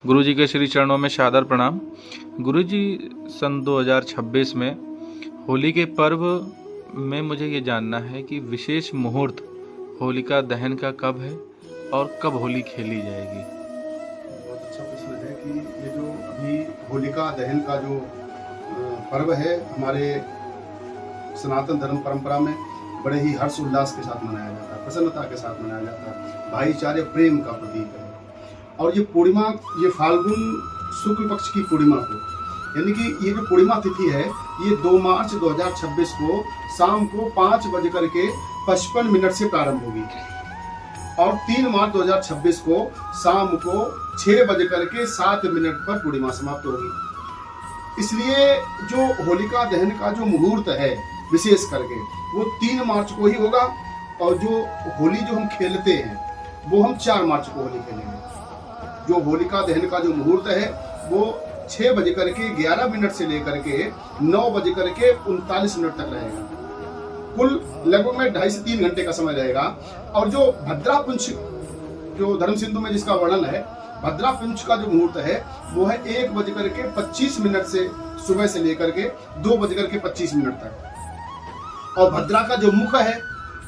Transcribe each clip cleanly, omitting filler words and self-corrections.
गुरुजी के श्री चरणों में सादर प्रणाम। गुरुजी, सन 2026 में होली के पर्व में मुझे ये जानना है कि विशेष मुहूर्त होलिका दहन का कब है और कब होली खेली जाएगी। बहुत अच्छा प्रश्न है कि ये जो अभी होलिका दहन का जो पर्व है हमारे सनातन धर्म परंपरा में बड़े ही हर्ष उल्लास के साथ मनाया जाता है, प्रसन्नता के साथ मनाया जाता है, भाईचारे प्रेम का प्रतीक है। और ये पूर्णिमा, ये फाल्गुन शुक्ल पक्ष की पूर्णिमा को, यानी कि ये जो पूर्णिमा तिथि है ये 2 मार्च 2026 को शाम को 5:55 से प्रारंभ होगी और 3 मार्च 2026 को शाम को 6:07 पर पूर्णिमा समाप्त होगी। इसलिए जो होलिका दहन का जो मुहूर्त है विशेष करके वो 3 मार्च को ही होगा और जो होली जो हम खेलते हैं वो हम 4 मार्च को होली खेलेंगे। जो होलिका दहन का जो मुहूर्त है वो 6:11 से लेकर के 9:39 तक रहेगा। कुल लगभग में 2.5 से 3 घंटे का समय रहेगा। और जो भद्रा पुंछ, जो धर्म सिंधु में जिसका वर्णन है, भद्रा पुंछ का जो मुहूर्त है वो है 1:25 से सुबह से लेकर के 2:25 तक। और भद्रा का जो मुख है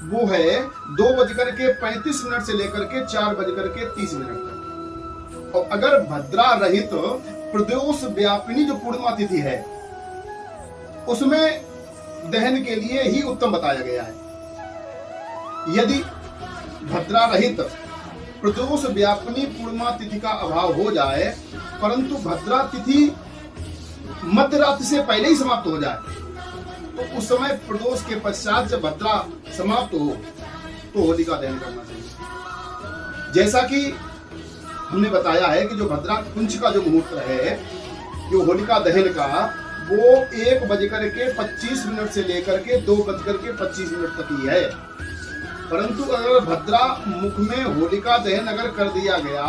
वो है 2:35 से लेकर के 4:30 तक। और अगर भद्रा रहित प्रदोष व्यापिनी जो पूर्णिमा तिथि है उसमें दहन के लिए ही उत्तम बताया गया है। यदि भद्रा रहित प्रदोष व्यापिनी पूर्णिमा तिथि का अभाव हो जाए परंतु भद्रा तिथि मध्य रात्रि से पहले ही समाप्त हो जाए तो उस समय प्रदोष के पश्चात जब भद्रा समाप्त हो तो होलिका दहन करना चाहिए। जैसा कि हमने बताया है कि जो भद्रा पुंछ का जो मुहूर्त है जो होलिका दहन का वो 1:25 से लेकर के 2:25 तक ही है। परंतु अगर भद्रा मुख में होलिका दहन अगर कर दिया गया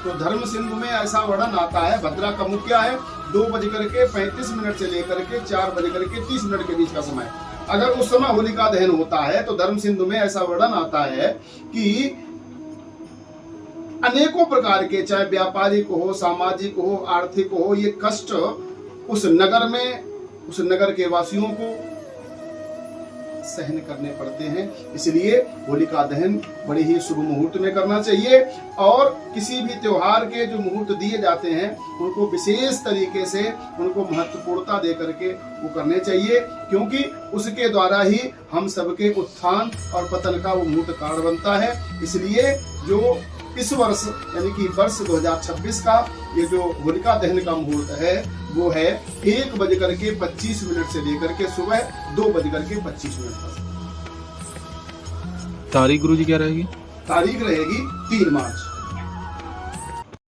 तो धर्म सिंधु में ऐसा वर्णन आता है। भद्रा का मुख क्या है 2:35 से लेकर के 4:30 के बीच का समय। अगर उस समय होलिका दहन होता है तो धर्म सिंधु में ऐसा वर्णन आता है कि अनेकों प्रकार के, चाहे व्यापारिक हो, सामाजिक हो, आर्थिक हो, ये कष्ट उस नगर में, उस नगर के वासियों को सहन करने पड़ते हैं। इसलिए होलिका दहन बड़ी ही शुभ मुहूर्त में करना चाहिए। और किसी भी त्योहार के जो मुहूर्त दिए जाते हैं उनको विशेष तरीके से उनको महत्वपूर्णता दे करके वो करने चाहिए, क्योंकि उसके द्वारा ही हम सबके उत्थान और पतन का वो मुहूर्त कारण बनता है। इसलिए जो इस वर्ष यानी कि वर्ष 2026 का ये जो होलिका दहन का मुहूर्त है वो है 1:25 से लेकर के सुबह 2:25 तक। तारीख गुरुजी क्या रहेगी? तारीख रहेगी 3 मार्च।